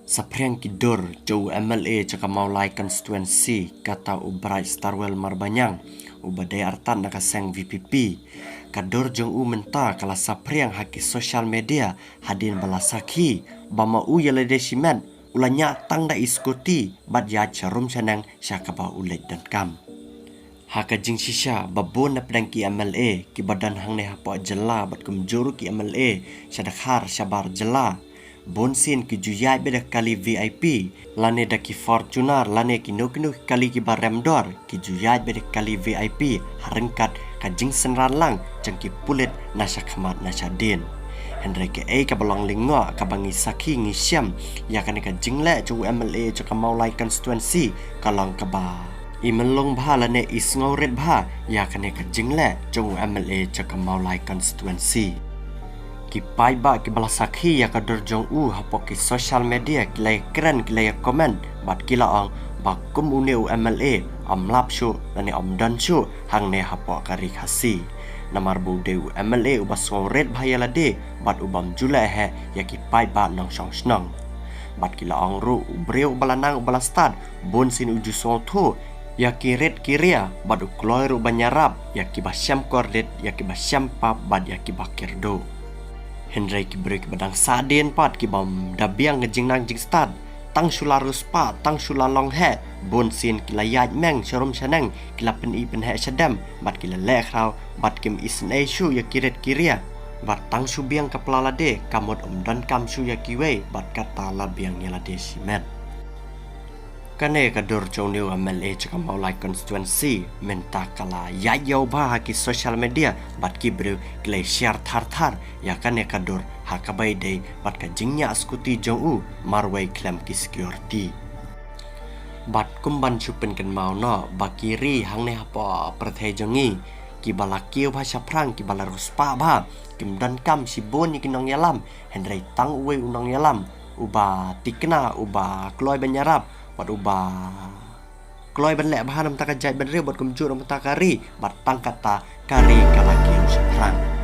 Sapriang Kidur, Jauh MLA Cakap Maulai Constituency, kata Ubrai Starwell Marbanyang, Ubadai Artan Nakaseng VPP. Kadur Jong U menta kala sapriang haki sosial media hadin balasaki, bama u yalade simen, ulanya tang da iskuti, bad ya carum canang syakaba ulet dan kam. Haka jing sisha babon na pedangki MLA ki badan hang ne hapo jela bat kumjuru ki MLA syadakhar syabar jela bonsin ki juyai beda kali VIP lane da ki Fortuner lane ki nuknu kali ki baremdor ki juyai beda kali VIP harengkat ka jing senran lang jangki pulet nasya khamat nasya din Henry ke ka balong lingo ka bangi saki ngi syam ya kan ka jingle ju MLA ju ka Maulai constituency kalong ka ba Imelong bha lane isngau red bha ya kane ka jingle jong MLA Cakap Maulai constituency ki pai ba ki balasakhi ya ka dor jong u hapo ki social media ki lai keren ki lai comment bat ki la ang ba kum uneu MLA amlap shu lane amdan shu hang ne hapo kari khasi namar bu deu MLA ubasong red bha ya lade bat ubam jula he ya ki pai ba nong song snong bat ki la ang ru ubreu balanang balastad bon sin uju song thu Yaki red kiria badu kloiru banyarap yaki basyam kordet yaki basyam pap bad yaki bakir do Henry ki break badang sadin pat ki bam dabiang ngejing nang jing stad tang shularus pa tang shulalong he bon sin ki layat meng sharum shanang ki lapen ipen he shadam bad ki le khrau bad kim isn shu yaki red kiria bad tang shu biang kaplalade kamot dan kam shu yaki we bad kata la biang yalade simet Kane kadur jong new MLA Cakap Maulai constituency menta kala ya yau bah ki social media bat ki bru klay share thar ya kane kadur hakabai dei bat ka jingnya askuti jong u marwai klem ki security bat kumban chupen kan mau no bakiri hang ne apa perthai jongi ki balakiu bhasha prang ki balarus pa ba kim dan kam si bon ki nong yalam henry tang uwe unong yalam uba tikna uba kloy banyarap Bat ubah Kloy ban lek bahan am takajai ban reu bat kumjur am takari bat tang kata kari kalaki usah